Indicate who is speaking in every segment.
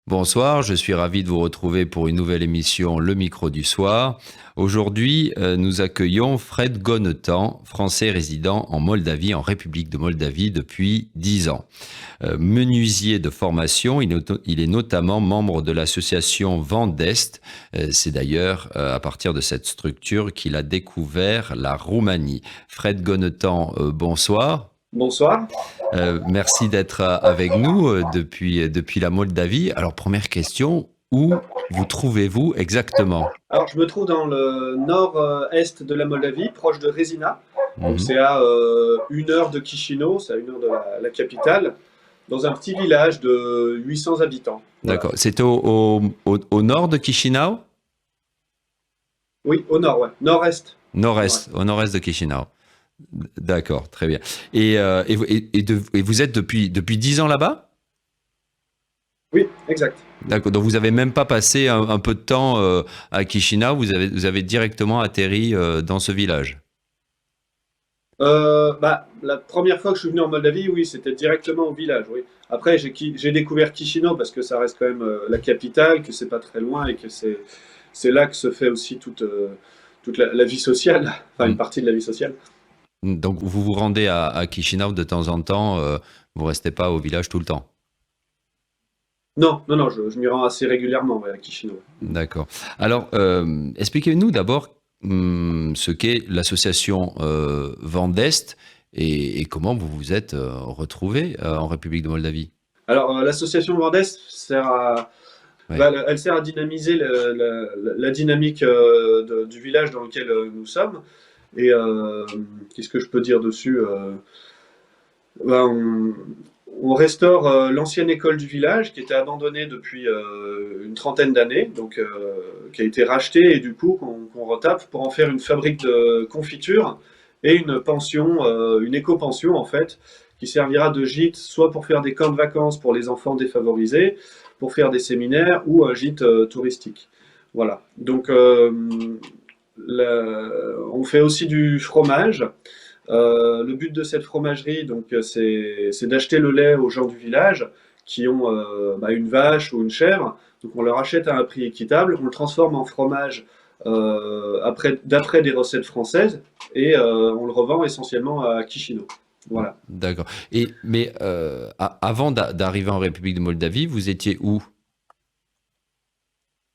Speaker 1: Bonsoir, je suis ravi de vous retrouver pour une nouvelle émission Le Micro du Soir. Aujourd'hui, nous accueillons Fred Gonnetan, français résident en Moldavie, en République de Moldavie depuis 10 ans. Menuisier de formation, il est notamment membre de l'association Vent d'Est. C'est d'ailleurs à partir de cette structure qu'il a découvert la Roumanie. Fred Gonnetan, bonsoir.
Speaker 2: Bonsoir.
Speaker 1: Merci d'être avec nous depuis la Moldavie. Alors, première question, où vous trouvez-vous exactement?
Speaker 2: Alors, je me trouve dans le nord-est de la Moldavie, proche de Rezina. Donc,
Speaker 1: Mhm.
Speaker 2: c'est à 1 heure de Chisinau, c'est à 1 heure de la capitale, dans un petit village de 800 habitants. Voilà.
Speaker 1: D'accord. C'est au nord de Chisinau?
Speaker 2: Oui, au nord, ouais. Nord-est.
Speaker 1: Nord-est,
Speaker 2: Nord-est.
Speaker 1: au nord-est de Chisinau. D'accord, très bien. Et vous êtes depuis 10 ans là-bas?
Speaker 2: Oui, exact.
Speaker 1: D'accord. Donc, vous n'avez même pas passé un peu de temps à Chisinau, vous avez directement atterri dans ce village.
Speaker 2: La première fois que je suis venu en Moldavie, oui, c'était directement au village, oui. Après, j'ai découvert Chisinau parce que ça reste quand même la capitale, que c'est pas très loin et que c'est là que se fait aussi toute la vie sociale, enfin une
Speaker 1: Mm.
Speaker 2: partie de la vie sociale.
Speaker 1: Donc, vous vous rendez à Chisinau de temps en temps, vous restez pas au village tout le temps.
Speaker 2: Non, non, non, je m'y rends assez régulièrement, ouais, à Chisinau.
Speaker 1: D'accord. Alors, expliquez-nous d'abord ce qu'est l'association Vent d'Est et comment vous vous êtes retrouvé en République de Moldavie.
Speaker 2: Alors, l'association Vendès
Speaker 1: Ouais.
Speaker 2: elle sert à dynamiser la dynamique du village dans lequel nous sommes. Et qu'est-ce que je peux dire dessus bah, on restaure l'ancienne école du village qui était abandonnée depuis une trentaine d'années, donc qui a été rachetée et du coup qu'on retape pour en faire une fabrique de confiture et une pension, une éco-pension en fait, qui servira de gîte soit pour faire des camps de vacances pour les enfants défavorisés, pour faire des séminaires ou un gîte touristique. Voilà. Donc on fait aussi du fromage. Le but de cette fromagerie, donc, c'est d'acheter le lait aux gens du village qui ont une vache ou une chèvre. Donc on leur achète à un prix équitable, on le transforme en fromage d'après des recettes françaises et on le revend essentiellement à Chisinau. Voilà.
Speaker 1: D'accord. Mais avant d'arriver en République de Moldavie, vous étiez où?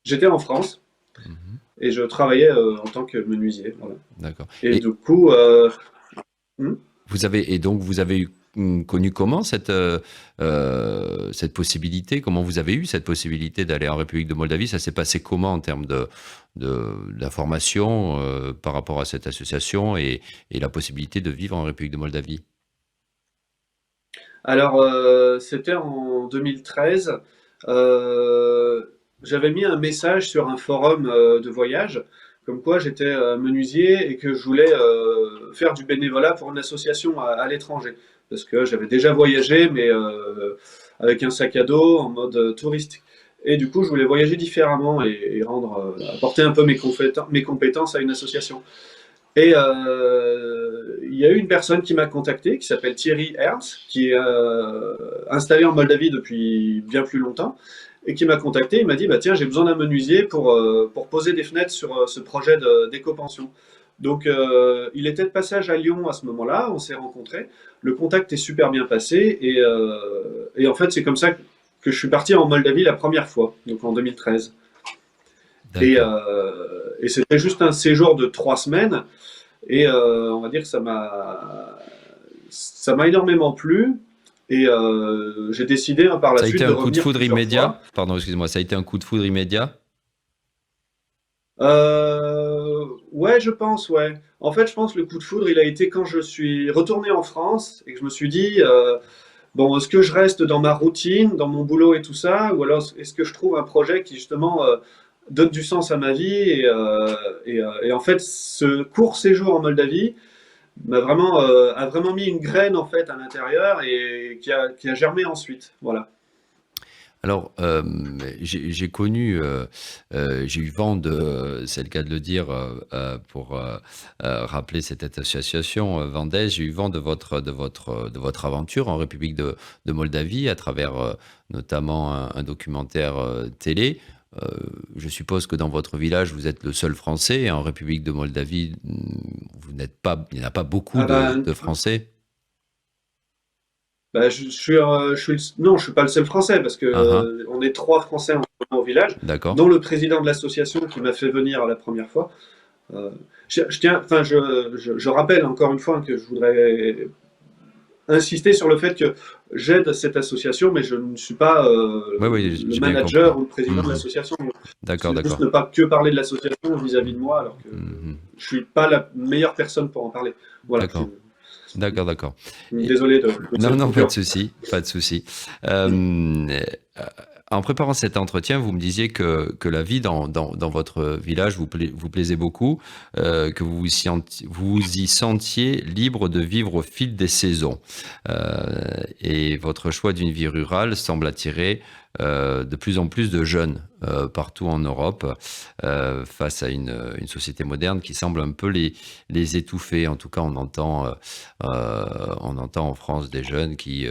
Speaker 2: J'étais en France
Speaker 1: Mhm.
Speaker 2: et je travaillais en tant que menuisier. Voilà.
Speaker 1: D'accord.
Speaker 2: Et
Speaker 1: Et
Speaker 2: du coup, hmm,
Speaker 1: vous avez connu comment cette possibilité? Comment vous avez eu cette possibilité d'aller en République de Moldavie? Ça s'est passé comment en termes d'information par rapport à cette association et la possibilité de vivre en République de Moldavie?
Speaker 2: alors, c'était en 2013. Euh, J'avais mis un message sur un forum de voyage, comme quoi j'étais menuisier et que je voulais faire du bénévolat pour une association à l'étranger. Parce que j'avais déjà voyagé, mais avec un sac à dos, en mode touriste. Et du coup, je voulais voyager différemment et apporter un peu mes compétences à une association. Et il y a eu une personne qui m'a contacté, qui s'appelle Thierry Ernst, qui est installé en Moldavie depuis bien plus longtemps, et qui m'a contacté. Il m'a dit bah, tiens, j'ai besoin d'un menuisier pour poser des fenêtres sur ce projet d'éco-pension. Donc il était de passage à Lyon à ce moment-là, on s'est rencontrés. Le contact est super bien passé, et en fait, c'est comme ça que je suis parti en Moldavie la première fois, donc en 2013.
Speaker 1: D'accord.
Speaker 2: Et c'était juste un séjour de 3 semaines. Et on va dire que ça m'a énormément plu. Et j'ai décidé hein, par la
Speaker 1: Ça a été
Speaker 2: suite de
Speaker 1: un coup de
Speaker 2: revenir
Speaker 1: foudre
Speaker 2: plusieurs
Speaker 1: immédiat?
Speaker 2: fois.
Speaker 1: Pardon, excusez-moi, ça a été un coup de foudre immédiat?
Speaker 2: Ouais, je pense, ouais. En fait, je pense que le coup de foudre, il a été quand je suis retourné en France et que je me suis dit, bon, est-ce que je reste dans ma routine, dans mon boulot et tout ça, ou alors est-ce que je trouve un projet qui justement donne du sens à ma vie et en fait, ce court séjour en Moldavie, a vraiment mis une graine en fait à l'intérieur et qui a germé ensuite. Voilà.
Speaker 1: Alors, j'ai connu, j'ai eu vent de, c'est le cas de le dire, pour rappeler cette association Vendée, j'ai eu vent de votre aventure en République de Moldavie à travers notamment un documentaire télé. Euh, je suppose que dans votre village, vous êtes le seul Français. Et en République de Moldavie, vous n'êtes pas, il n'y en a pas beaucoup
Speaker 2: Ah ben,
Speaker 1: de Français.
Speaker 2: bah, non, je suis pas le seul Français parce que
Speaker 1: Ah, ah,
Speaker 2: on est 3 Français au village,
Speaker 1: d'accord.
Speaker 2: dont le président de l'association qui m'a fait venir la première fois. Euh, je tiens, enfin, je rappelle encore une fois que je voudrais insister sur le fait que j'aide cette association, mais je ne suis pas
Speaker 1: Oui, oui,
Speaker 2: le
Speaker 1: j'ai bien compris.
Speaker 2: manager ou le président de
Speaker 1: Mhm.
Speaker 2: l'association.
Speaker 1: D'accord,
Speaker 2: C'est juste
Speaker 1: d'accord.
Speaker 2: ne pas que parler de l'association vis-à-vis de moi, alors que
Speaker 1: Mhm.
Speaker 2: je suis pas la meilleure personne pour en parler. Voilà,
Speaker 1: D'accord. D'accord, d'accord. Et-
Speaker 2: désolé de
Speaker 1: non,
Speaker 2: cette
Speaker 1: non, pas de
Speaker 2: coupure.
Speaker 1: souci, pas de souci. Euh, En préparant cet entretien, vous me disiez que la vie dans votre village vous plaisait beaucoup, que vous y sentiez libre de vivre au fil des saisons. Et votre choix d'une vie rurale semble attirer de plus en plus de jeunes partout en Europe face à une société moderne qui semble un peu les étouffer. En tout cas, on entend en France des jeunes qui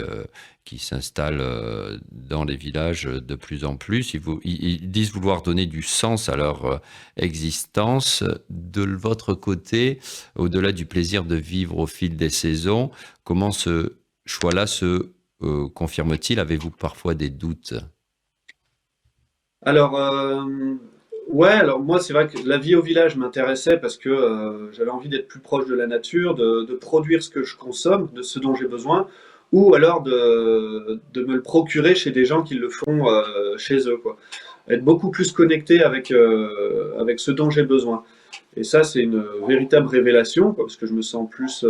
Speaker 1: s'installent dans les villages de plus en plus. Ils disent vouloir donner du sens à leur existence. De votre côté, au-delà du plaisir de vivre au fil des saisons, comment ce choix-là se confirme-t-il? Avez-vous parfois des doutes?
Speaker 2: Alors, ouais, alors moi, c'est vrai que la vie au village m'intéressait parce que j'avais envie d'être plus proche de la nature, de produire ce que je consomme, de ce dont j'ai besoin, ou alors de me le procurer chez des gens qui le font chez eux, quoi. Être beaucoup plus connecté avec ce dont j'ai besoin. Et ça, c'est une véritable révélation, quoi, parce que je me sens plus,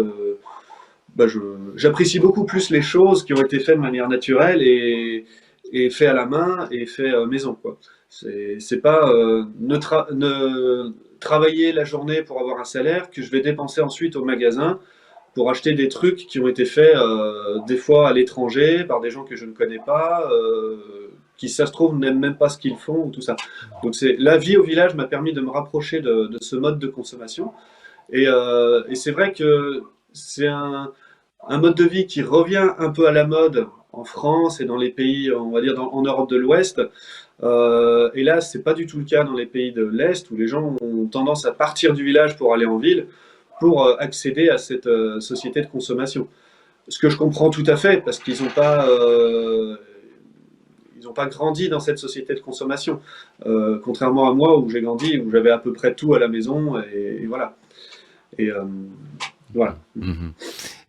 Speaker 2: bah, j'apprécie beaucoup plus les choses qui ont été faites de manière naturelle et fait à la main et fait maison, quoi. C'est pas travailler la journée pour avoir un salaire que je vais dépenser ensuite au magasin pour acheter des trucs qui ont été faits des fois à l'étranger par des gens que je ne connais pas, qui, ça se trouve, n'aiment même pas ce qu'ils font ou tout ça. Donc la vie au village m'a permis de me rapprocher de ce mode de consommation. Et c'est vrai que c'est un mode de vie qui revient un peu à la mode en France et dans les pays, on va dire, en Europe de l'Ouest. Et là, c'est pas du tout le cas dans les pays de l'Est où les gens ont tendance à partir du village pour aller en ville pour accéder à cette société de consommation. Ce que je comprends tout à fait parce qu'ils n'ont pas, ils ont pas grandi dans cette société de consommation, contrairement à moi où j'ai grandi, où j'avais à peu près tout à la maison et voilà. Et voilà.
Speaker 1: Mhm.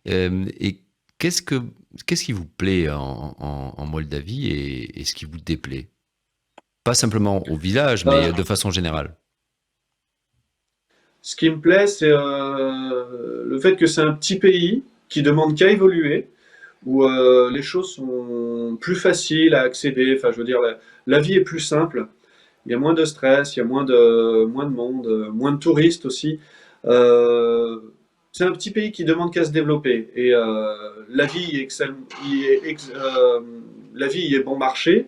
Speaker 1: Et qu'est-ce que, qu'est-ce qui vous plaît en Moldavie et ce qui vous déplaît? Pas simplement au village, mais de façon générale.
Speaker 2: Ce qui me plaît, c'est le fait que c'est un petit pays qui demande qu'à évoluer, où les choses sont plus faciles à accéder. Enfin, je veux dire, la vie est plus simple. Il y a moins de stress, il y a moins de monde, moins de touristes aussi. Euh, c'est un petit pays qui demande qu'à se développer. Et la vie y est, la vie y est bon marché.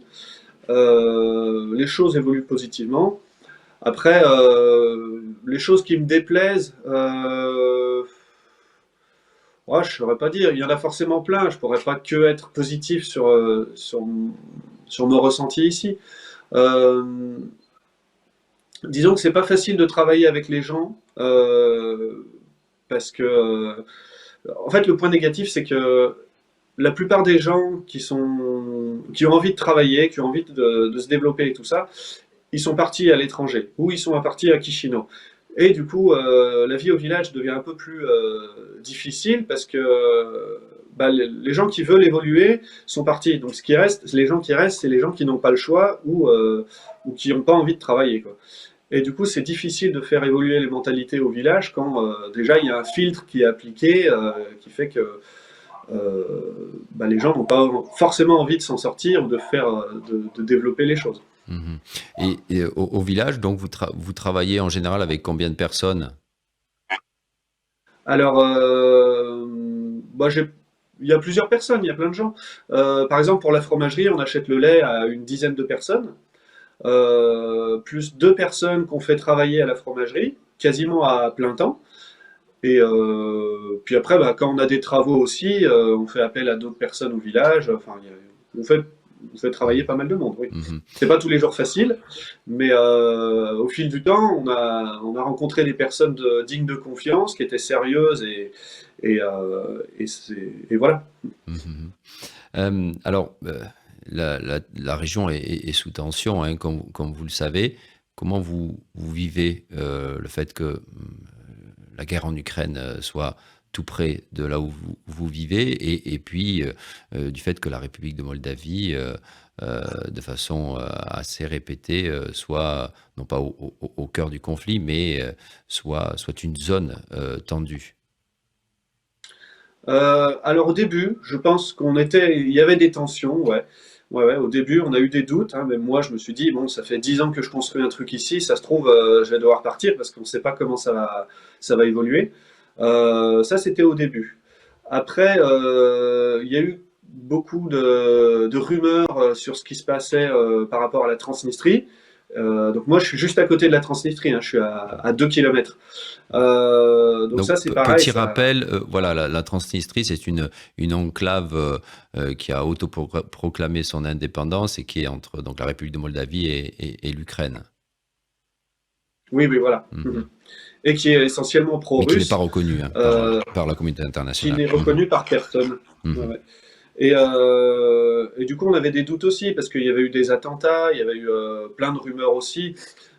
Speaker 2: Les choses évoluent positivement. Après, les choses qui me déplaisent, ouais, je ne saurais pas dire. Il y en a forcément plein. Je pourrais pas que être positif sur nos ressentis ici. Euh, disons que c'est pas facile de travailler avec les gens parce que, en fait, le point négatif, c'est que la plupart des gens qui ont envie de travailler, qui ont envie de se développer et tout ça, ils sont partis à l'étranger ou ils sont partis à Chisinau. Et du coup, la vie au village devient un peu plus difficile parce que bah, les gens qui veulent évoluer sont partis. Donc, ce qui reste, les gens qui restent, c'est les gens qui n'ont pas le choix ou qui n'ont pas envie de travailler, quoi. Et du coup, c'est difficile de faire évoluer les mentalités au village quand déjà il y a un filtre qui est appliqué qui fait que bah, les gens n'ont pas forcément envie de s'en sortir ou de faire, de développer les choses.
Speaker 1: Mhm. Et au village, donc, vous travaillez en général avec combien de personnes?
Speaker 2: Alors, bah, j'ai il y a plusieurs personnes, il y a plein de gens. Par exemple, pour la fromagerie, on achète le lait à une dizaine de personnes, plus deux personnes qu'on fait travailler à la fromagerie, quasiment à plein temps. Et puis après, bah, quand on a des travaux aussi, on fait appel à d'autres personnes au village. Enfin, on fait travailler pas mal de monde, oui.
Speaker 1: Mhm.
Speaker 2: C'est pas tous les jours facile, mais au fil du temps, on a rencontré des personnes dignes de confiance, qui étaient sérieuses et voilà.
Speaker 1: Mhm. Alors, la région est sous tension, hein, comme vous le savez. Comment vous vivez le fait que la guerre en Ukraine soit tout près de là où vous vivez et puis du fait que la République de Moldavie, de façon assez répétée, soit non pas au cœur du conflit, mais soit une zone tendue.
Speaker 2: Alors au début, je pense il y avait des tensions, ouais. Ouais, ouais, au début, on a eu des doutes, hein, même moi, je me suis dit, bon, ça fait 10 ans que je construis un truc ici, ça se trouve, je vais devoir partir parce qu'on ne sait pas comment ça va évoluer. Ça, c'était au début. Après, il y a eu beaucoup de rumeurs sur ce qui se passait par rapport à la Transnistrie. Donc moi, je suis juste à côté de la Transnistrie, hein, je suis à 2 kilomètres. Donc
Speaker 1: Donc,
Speaker 2: ça, c'est pareil,
Speaker 1: petit
Speaker 2: ça.
Speaker 1: rappel, voilà, la Transnistrie, c'est une enclave qui a autoproclamé son indépendance et qui est entre donc, la République de Moldavie et l'Ukraine.
Speaker 2: Oui, oui, voilà.
Speaker 1: Mhm.
Speaker 2: Mhm. Et qui est essentiellement
Speaker 1: Mais qui n'est pas
Speaker 2: pro-russe,
Speaker 1: reconnue, hein,
Speaker 2: euh,
Speaker 1: par la communauté
Speaker 2: qui
Speaker 1: internationale.
Speaker 2: n'est
Speaker 1: Mhm.
Speaker 2: reconnu par personne. Ouais,
Speaker 1: Mhm.
Speaker 2: ouais. Et du coup, on avait des doutes aussi, parce qu'il y avait eu des attentats, il y avait eu plein de rumeurs aussi,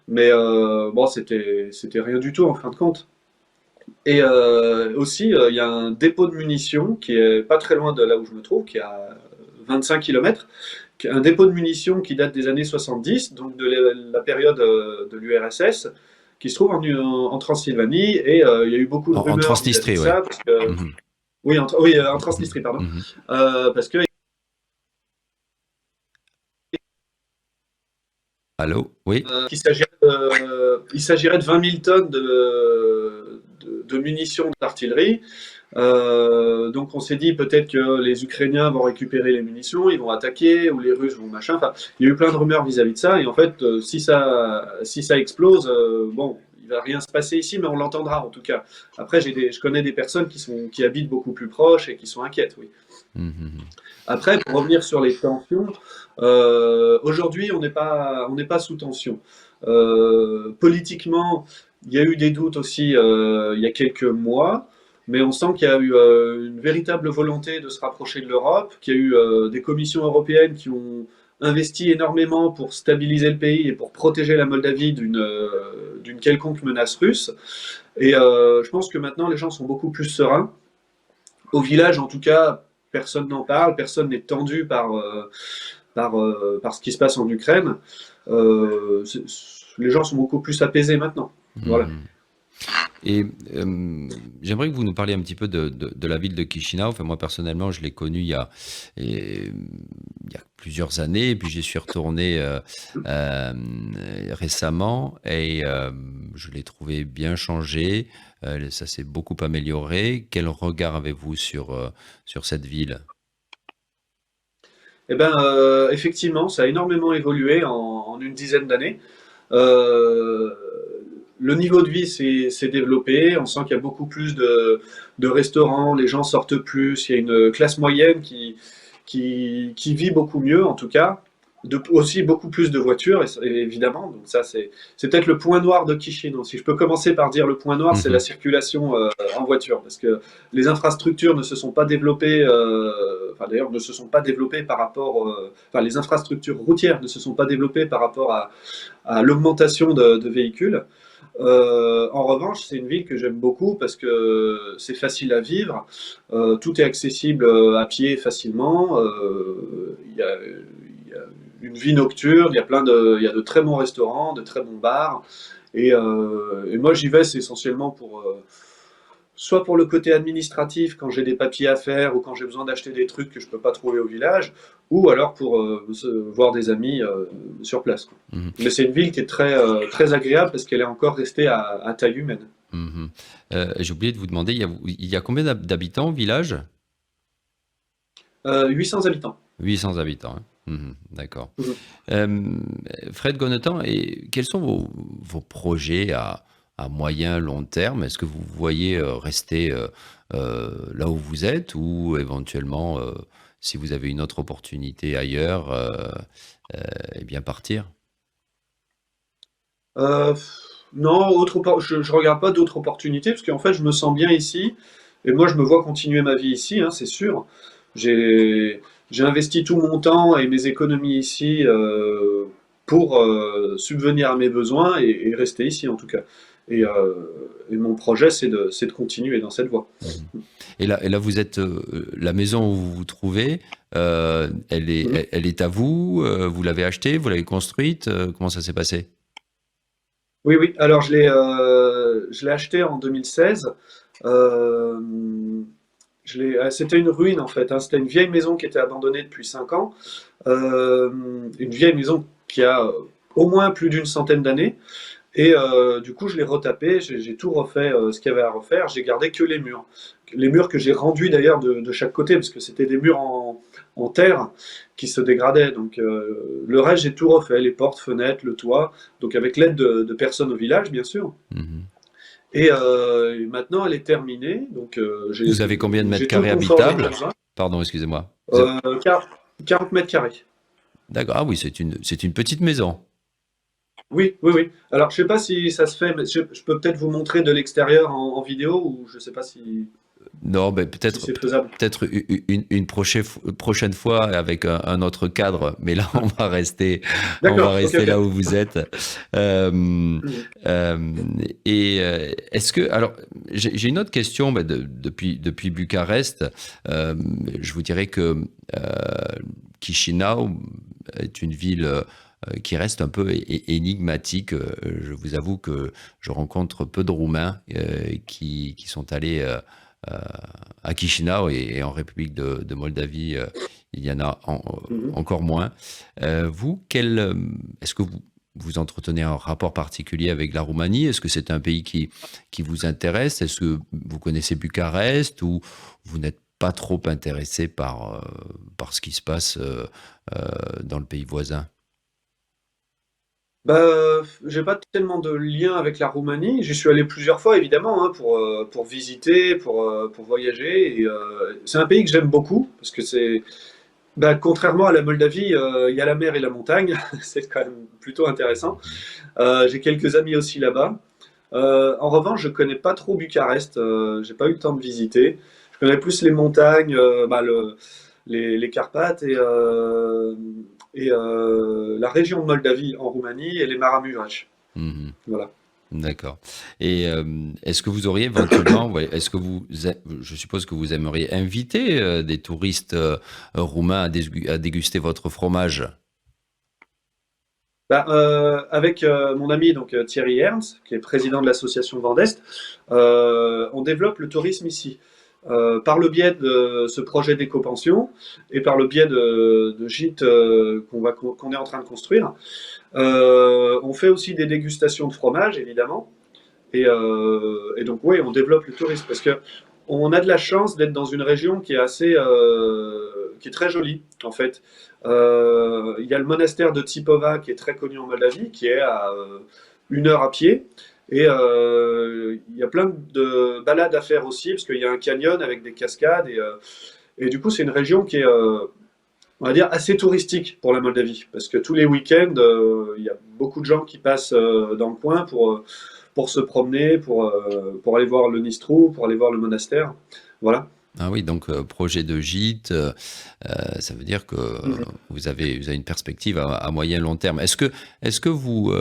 Speaker 2: mais bon, c'était rien du tout en fin de compte. Et aussi, il y a un dépôt de munitions qui est pas très loin de là où je me trouve, qui est à 25 kilomètres, un dépôt de munitions qui date des années 70, donc de la période de l'URSS, qui se trouve en Transylvanie, et il y a eu beaucoup de
Speaker 1: En
Speaker 2: rumeurs vis-à-vis de
Speaker 1: Transnistrie, oui.
Speaker 2: ça, parce que,
Speaker 1: Mhm.
Speaker 2: oui, en Transnistrie, pardon,
Speaker 1: Mhm.
Speaker 2: parce que
Speaker 1: Allô? Oui?
Speaker 2: il s'agirait de 20 000 tonnes de munitions d'artillerie. Donc on s'est dit peut-être que les Ukrainiens vont récupérer les munitions, ils vont attaquer, ou les Russes vont machin. Enfin, il y a eu plein de rumeurs vis-à-vis de ça. Et en fait, si ça explose, bon, il va rien se passer ici, mais on l'entendra en tout cas. Après, je connais des personnes qui habitent beaucoup plus proches et qui sont inquiètes, oui.
Speaker 1: Mhm.
Speaker 2: Après, pour revenir sur les tensions, aujourd'hui, on n'est pas sous tension. Politiquement, il y a eu des doutes aussi il y a quelques mois, mais on sent qu'il y a eu une véritable volonté de se rapprocher de l'Europe, qu'il y a eu des commissions européennes qui ont investi énormément pour stabiliser le pays et pour protéger la Moldavie d'une quelconque menace russe. Et je pense que maintenant, les gens sont beaucoup plus sereins. Au village, en tout cas, personne n'en parle, personne n'est tendu par ce qui se passe en Ukraine. Les gens sont beaucoup plus apaisés maintenant. Voilà.
Speaker 1: Mhm. Et j'aimerais que vous nous parliez un petit peu de la ville de Chisinau. Enfin, moi, personnellement, je l'ai connue il y a plusieurs années, et puis j'y suis retourné euh, récemment, et je l'ai trouvé bien changé. Ça s'est beaucoup amélioré. Quel regard avez-vous sur cette ville?
Speaker 2: Eh ben, effectivement, ça a énormément évolué en une dizaine d'années. Euh, le niveau de vie s'est développé. On sent qu'il y a beaucoup plus de restaurants, les gens sortent plus. Il y a une classe moyenne qui vit beaucoup mieux, en tout cas. Aussi beaucoup plus de voitures, évidemment. Donc ça, c'est peut-être le point noir de Chisinau. Si je peux commencer par dire le point noir, c'est la
Speaker 1: Mhm.
Speaker 2: circulation en voiture, parce que les infrastructures ne se sont pas développées. Enfin, d'ailleurs, ne se sont pas développées par rapport. Enfin, les infrastructures routières ne se sont pas développées par rapport à l'augmentation de véhicules. En revanche, c'est une ville que j'aime beaucoup parce que c'est facile à vivre, tout est accessible à pied facilement, il y a une vie nocturne, il y a de très bons restaurants, de très bons bars, et moi j'y vais, c'est essentiellement soit pour le côté administratif quand j'ai des papiers à faire ou quand j'ai besoin d'acheter des trucs que je peux pas trouver au village, ou alors pour voir des amis sur place, quoi.
Speaker 1: Mhm.
Speaker 2: Mais c'est une ville qui est très agréable parce qu'elle est encore restée à taille humaine.
Speaker 1: Mhm. J'ai oublié de vous demander, il y a combien d'habitants au village?
Speaker 2: 800 habitants.
Speaker 1: 800 habitants, hein. D'accord.
Speaker 2: Mhm.
Speaker 1: Euh, Fred Gonetan, et quels sont vos projets à moyen, long terme? Est-ce que vous voyez rester là où vous êtes ou éventuellement, si vous avez une autre opportunité ailleurs, eh bien partir?
Speaker 2: Euh, non, je regarde pas d'autres opportunités parce qu'en fait, je me sens bien ici et moi, je me vois continuer ma vie ici, hein, c'est sûr. J'ai j'ai investi tout mon temps et mes économies ici pour subvenir à mes besoins et rester ici en tout cas. Et mon projet, c'est de continuer dans cette voie.
Speaker 1: Mhm. Et là, vous êtes la maison où vous vous trouvez, elle est,
Speaker 2: Mhm.
Speaker 1: elle est à vous. Vous l'avez achetée, vous l'avez construite. Comment ça s'est passé?
Speaker 2: Oui, oui. Alors, je l'ai acheté en 2016. Euh, C'était une ruine en fait, hein. C'était une vieille maison qui était abandonnée depuis 5 ans. Euh, une vieille maison qui a au moins plus d'une centaine d'années. Et du coup, je l'ai retapé, j'ai tout refait ce qu'il y avait à refaire. J'ai gardé que les murs. Les murs que j'ai rendus d'ailleurs de chaque côté, parce que c'était des murs en terre qui se dégradaient. Donc le reste, j'ai tout refait, les portes, fenêtres, le toit. Donc avec l'aide de personnes au village, bien sûr.
Speaker 1: Mhm.
Speaker 2: Et maintenant, elle est terminée. Donc
Speaker 1: Vous avez combien de mètres
Speaker 2: j'ai tout le
Speaker 1: carrés
Speaker 2: confort dont j'ai
Speaker 1: habitables?
Speaker 2: besoin.
Speaker 1: Pardon, excusez-moi.
Speaker 2: Euh, 40 mètres carrés.
Speaker 1: D'accord. Ah oui, c'est une petite maison.
Speaker 2: Oui, oui, oui. Alors, je sais pas si ça se fait, mais je peux peut-être vous montrer de l'extérieur en vidéo, ou je sais pas
Speaker 1: Non, ben
Speaker 2: si
Speaker 1: peut-être
Speaker 2: c'est faisable.
Speaker 1: peut-être une prochaine fois avec un autre cadre, mais là on va
Speaker 2: D'accord, ok,
Speaker 1: rester
Speaker 2: ok.
Speaker 1: là où vous êtes. Euh,
Speaker 2: Mhm,
Speaker 1: et est-ce que alors j'ai une autre question ben, depuis Bucarest. Euh, je vous dirais que Chisinau est une ville qui reste un peu énigmatique. Je vous avoue que je rencontre peu de Roumains qui sont allés euh, à Chisinau et en République de Moldavie, il y en a
Speaker 2: mhm.
Speaker 1: encore moins. Vous, est-ce que vous entretenez un rapport particulier avec la Roumanie? Est-ce que c'est un pays qui vous intéresse? Est-ce que vous connaissez Bucarest ou vous n'êtes pas trop intéressé par ce qui se passe dans le pays voisin?
Speaker 2: Bah, j'ai pas tellement de lien avec la Roumanie. J'y suis allé plusieurs fois, évidemment, hein, pour visiter, pour voyager. Et c'est un pays que j'aime beaucoup, parce que bah, contrairement à la Moldavie, il y a la mer et la montagne. C'est quand même plutôt intéressant. J'ai quelques amis aussi là-bas. En revanche, je connais pas trop Bucarest. J'ai pas eu le temps de visiter. Je connais plus les montagnes, bah, les Carpates et la région de Moldavie en Roumanie et les Maramuresh.
Speaker 1: Mhm.
Speaker 2: Voilà.
Speaker 1: D'accord. Et est-ce que vous auriez éventuellement, ouais, je suppose que vous aimeriez inviter des touristes roumains à déguster votre fromage?
Speaker 2: Bah, avec mon ami donc Thierry Ernst, qui est président de l'association Vendest, on développe le tourisme ici. Par le biais de ce projet d'éco-pension et par le biais de gîtes qu'on est en train de construire. On fait aussi des dégustations de fromage, évidemment. Et donc, oui, on développe le tourisme parce que on a de la chance d'être dans une région qui est très jolie, en fait. Il y a le monastère de Tsipova qui est très connu en Moldavie, qui est à 1 heure à pied. Et il y a plein de balades à faire aussi, parce qu'il y a un canyon avec des cascades. Et du coup, c'est une région qui est, on va dire, assez touristique pour la Moldavie, parce que tous les week-ends, il y a beaucoup de gens qui passent dans le coin pour se promener, pour aller voir le Nistrou, pour aller voir le monastère. Voilà.
Speaker 1: Ah oui, donc projet de gîte, ça veut dire que
Speaker 2: Mhm.
Speaker 1: vous avez une perspective à moyen long terme. Est-ce que vous,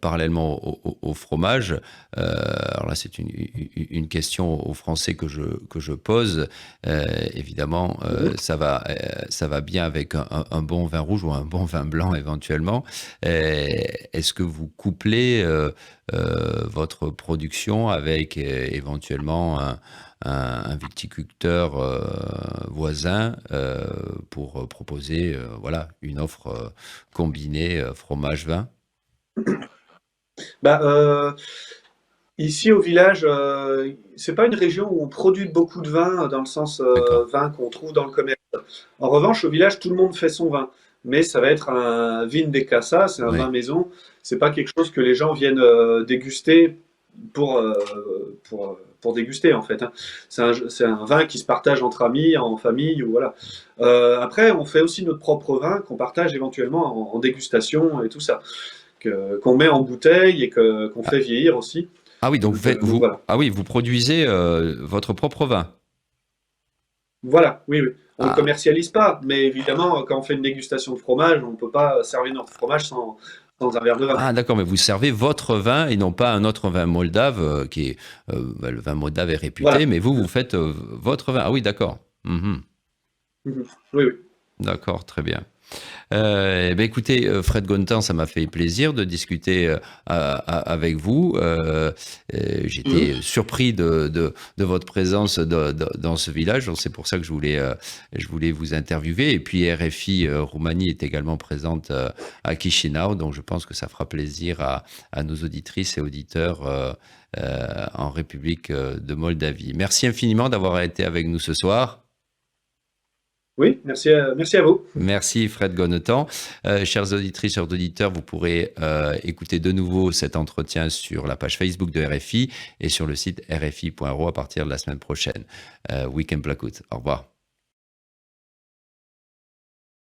Speaker 1: parallèlement au fromage, alors là c'est une question aux Français que je pose, évidemment
Speaker 2: Mhm.
Speaker 1: ça va bien avec un bon vin rouge ou un bon vin blanc éventuellement. Est-ce que vous couplez votre production avec éventuellement un viticulteur voisin pour proposer voilà, une offre combinée fromage-vin.
Speaker 2: Bah, Ici au village, c'est pas une région où on produit beaucoup de vin dans le sens
Speaker 1: D'accord.
Speaker 2: vin qu'on trouve dans le commerce. En revanche, au village, tout le monde fait son vin, mais ça va être un vin de casa, c'est un vin
Speaker 1: Oui.
Speaker 2: maison. C'est pas quelque chose que les gens viennent déguster pour, euh, pour déguster en fait, hein. C'est un vin qui se partage entre amis, en famille, ou voilà. Après, on fait aussi notre propre vin qu'on partage éventuellement en dégustation et tout ça, qu'on met en bouteille et qu'on fait vieillir aussi.
Speaker 1: Ah oui, donc
Speaker 2: Donc voilà.
Speaker 1: ah oui, vous produisez votre propre vin.
Speaker 2: Voilà, oui, oui. On le
Speaker 1: Ah,
Speaker 2: commercialise pas, mais évidemment, quand on fait une dégustation de fromage, on ne peut pas servir notre fromage sans un verre de vin.
Speaker 1: ah d'accord, mais vous servez votre vin et non pas un autre vin moldave qui est le vin moldave est réputé,
Speaker 2: Voilà.
Speaker 1: mais vous faites votre vin. Ah oui, d'accord. Mhm.
Speaker 2: Mhm. Oui, oui.
Speaker 1: D'accord, très bien. Eh ben écoutez, Fred Gontan, ça m'a fait plaisir de discuter avec vous. J'étais
Speaker 2: Mhm.
Speaker 1: surpris de votre présence dans ce village, donc c'est pour ça que je voulais vous interviewer. Et puis RFI Roumanie est également présente à Chisinau, donc je pense que ça fera plaisir à nos auditrices et auditeurs en République de Moldavie. Merci infiniment d'avoir été avec nous ce soir.
Speaker 2: Oui, merci à vous.
Speaker 1: Merci Fred Gonnetan. Chères auditrices, chers auditeurs, vous pourrez écouter de nouveau cet entretien sur la page Facebook de RFI et sur le site rfi.ro à partir de la semaine prochaine. Week-end Placout. Au revoir.